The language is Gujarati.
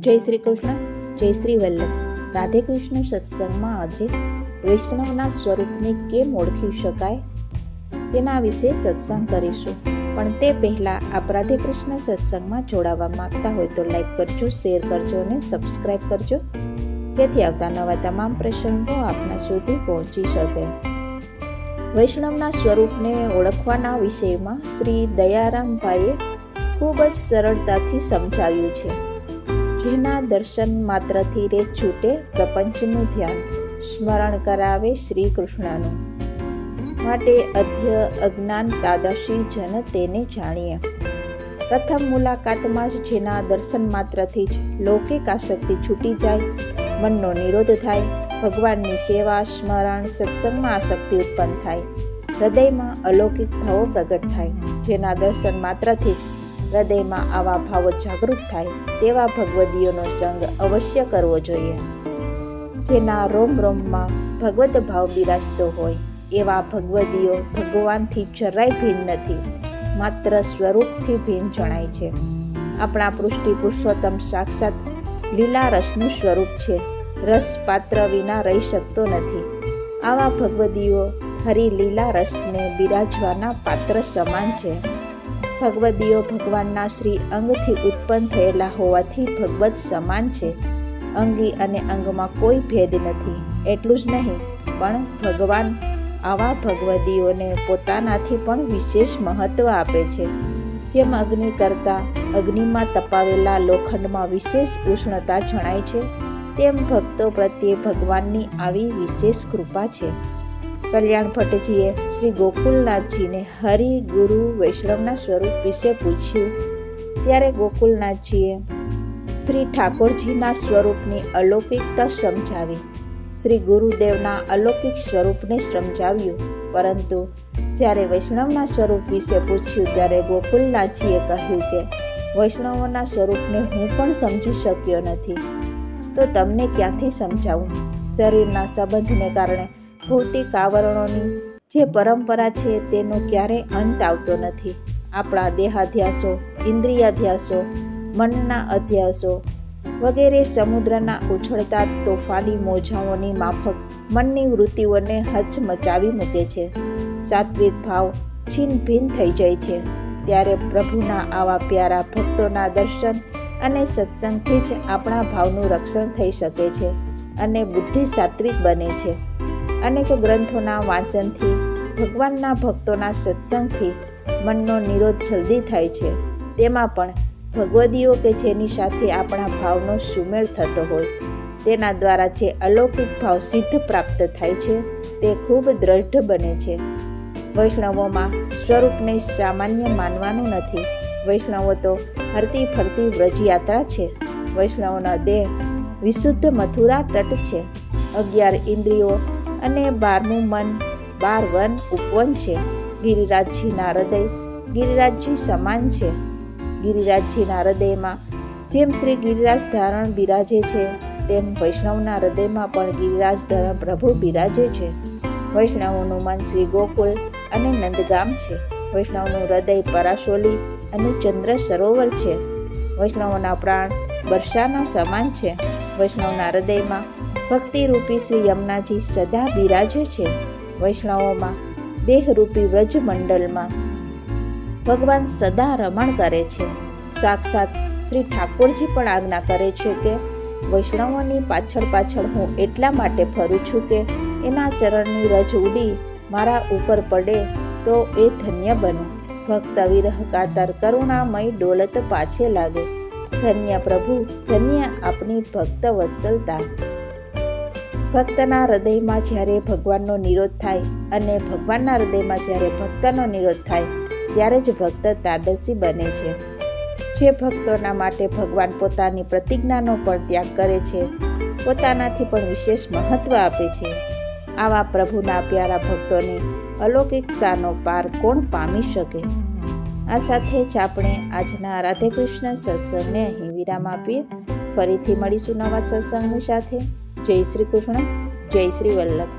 જય શ્રી કૃષ્ણ, જય શ્રી વલ્લભ. રાધે કૃષ્ણ સત્સંગમાં આજે વૈષ્ણવના સ્વરૂપને કેમ ઓળખી શકાય તેના વિશે સત્સંગ કરીશું. પણ તે પહેલાં આપ રાધે કૃષ્ણ સત્સંગમાં જોડાવા માંગતા હોય તો લાઈક કરજો, શેર કરજો અને સબસ્ક્રાઈબ કરજો, જેથી આવતા નવા તમામ પ્રસંગો આપના સુધી પહોંચી શકે. વૈષ્ણવના સ્વરૂપને ઓળખવાના વિષયમાં શ્રી દયારામભાઈએ ખૂબ જ સરળતાથી સમજાવ્યું છે. જેના દર્શન માત્રથી રે છૂટે પ્રપંચનું ધ્યાન, સ્મરણ કરાવે શ્રી કૃષ્ણનું. માટે અધ્ય અજ્ઞાન તાદશી જન તેને જાણીએ. પ્રથમ મુલાકાતમાં જ જેના દર્શન માત્રથી જ લૌકિક આસક્તિ છૂટી જાય, મનનો નિરોધ થાય, ભગવાનની સેવા, સ્મરણ, સત્સંગમાં આસક્તિ ઉત્પન્ન થાય, હૃદયમાં અલૌકિક ભાવો પ્રગટ થાય. જેના દર્શન માત્રથી જ હૃદયમાં આવા ભાવો જાગૃત થાય તેવા ભગવદીઓનો સંગ અવશ્ય કરવો જોઈએ. જેના રોમ રોમમાં ભગવદ ભાવ બિરાજતો હોય એવા ભગવદીઓ ભગવાનથી જરાય ભિન્ન નથી, માત્ર સ્વરૂપથી ભિન્ન જણાય છે. આપણા પૃષ્ટિ પુરુષોત્તમ સાક્ષાત લીલા રસનું સ્વરૂપ છે. રસ પાત્ર વિના રહી શકતો નથી. આવા ભગવદીઓ હરિ લીલા રસને બિરાજવાના પાત્ર સમાન છે. ભગવદીઓ ભગવાનના શ્રી અંગથી ઉત્પન્ન થયેલા હોવાથી ભગવદ સમાન છે. અંગી અને અંગમાં કોઈ ભેદ નથી. એટલું જ નહીં, પણ ભગવાન આવા ભગવદીઓને પોતાનાથી પણ વિશેષ મહત્વ આપે છે. જેમ અગ્નિ કરતાં અગ્નિમાં તપાવેલા લોખંડમાં વિશેષ ઉષ્ણતા જણાય છે, તેમ ભક્તો પ્રત્યે ભગવાનની આવી વિશેષ કૃપા છે. કલ્યાણ ભટ્ટજીએ શ્રી ગોકુલનાથજીને હરિ ગુરુ વૈષ્ણવના સ્વરૂપ વિશે પૂછ્યું, ત્યારે ગોકુલનાથજીએ શ્રી ઠાકોરજીના સ્વરૂપની અલૌકિકતા સમજાવી. શ્રી ગુરુદેવના અલૌકિક સ્વરૂપને સમજાવ્યું. પરંતુ જ્યારે વૈષ્ણવના સ્વરૂપ વિશે પૂછ્યું ત્યારે ગોકુલનાથજીએ કહ્યું કે વૈષ્ણવોના સ્વરૂપને હું પણ સમજી શક્યો નથી, તો તમને ક્યાંથી સમજાવું? શરીરના સંબંધને કારણે ભૌતિક આવરણોની જે પરંપરા છે તેનો ક્યારેય અંત આવતો નથી. આપણા દેહાધ્યાસો, ઇન્દ્રિયાધ્યાસો, મનના અધ્યાસો વગેરે સમુદ્રના ઉછળતા તોફાની મોજાઓની માફક મનની વૃત્તિઓને હચમચાવી મૂકે છે. સાત્વિક ભાવ છીન ભીન થઈ જાય છે. ત્યારે પ્રભુના આવા પ્યારા ભક્તોના દર્શન અને સત્સંગથી જ આપણા ભાવનું રક્ષણ થઈ શકે છે અને બુદ્ધિ સાત્વિક બને છે. અનેક ગ્રંથોના વાંચનથી, ભગવાનના ભક્તોના સત્સંગથી મનનો નિરોધ જલ્દી થાય છે. તેમાં પણ ભગવદીઓ કે જેની સાથે આપણા ભાવનો સુમેળ થતો હોય, તેના દ્વારા જે અલૌકિક ભાવ સિદ્ધ પ્રાપ્ત થાય છે તે ખૂબ દ્રઢ બને છે. વૈષ્ણવોમાં સ્વરૂપને સામાન્ય માનવાનું નથી. વૈષ્ણવો તો હરતી ફરતી વ્રજયાત્રા છે. વૈષ્ણવનો દેહ વિશુદ્ધ મથુરા તટ છે. 11 ઇન્દ્રિયો અને 12મું મન, 12 વન ઉપવન છે. ગિરિરાજજીના હૃદય ગિરિરાજજી સમાન છે. ગિરિરાજજીના હૃદયમાં જેમ શ્રી ગિરિરાજ ધારણ બિરાજે છે, તેમ વૈષ્ણવના હૃદયમાં પણ ગિરિરાજ ધારણ પ્રભુ બિરાજે છે. વૈષ્ણવોનું મન શ્રી ગોકુલ અને નંદગામ છે. વૈષ્ણવનું હૃદય પરાશોલી અને ચંદ્ર સરોવર છે. વૈષ્ણવોના પ્રાણ વર્ષાના સમાન છે. વૈષ્ણવના હૃદયમાં ભક્તિરૂપી શ્રી યમુનાજી સદા બિરાજે છે. વૈષ્ણવોમાં દેહરૂપી વ્રજમંડલમાં ભગવાન સદા રમણ કરે છે. સાક્ષાત શ્રી ઠાકોરજી પણ આજ્ઞા કરે છે કે વૈષ્ણવોની પાછળ પાછળ હું એટલા માટે ફરું છું કે એના ચરણની રજ ઉડી મારા ઉપર પડે તો એ ધન્ય બનું. ભક્ત વિરહ કાતર કરુણામય ડોલત પાછે લાગે. ધન્ય પ્રભુ, ધન્ય આપની ભક્ત વત્સલતા. ભક્તના હૃદયમાં જ્યારે ભગવાનનો નિરોધ થાય અને ભગવાનના હૃદયમાં જ્યારે ભક્તનો નિરોધ થાય, ત્યારે જ ભક્ત તાદસી બને છે. જે ભક્તોના માટે ભગવાન પોતાની પ્રતિજ્ઞાનો પણ ત્યાગ કરે છે, પોતાનાથી પણ વિશેષ મહત્વ આપે છે, આવા પ્રભુના પ્યારા ભક્તોની અલૌકિકતાનો પાર કોણ પામી શકે? આ સાથે જ આપણે આજના રાધે કૃષ્ણ સત્સંગને અહીં વિરામ આપીએ. ફરીથી મળીશું નવા સત્સંગની સાથે. જય શ્રી કૃષ્ણ, જય શ્રી વલ્લભ.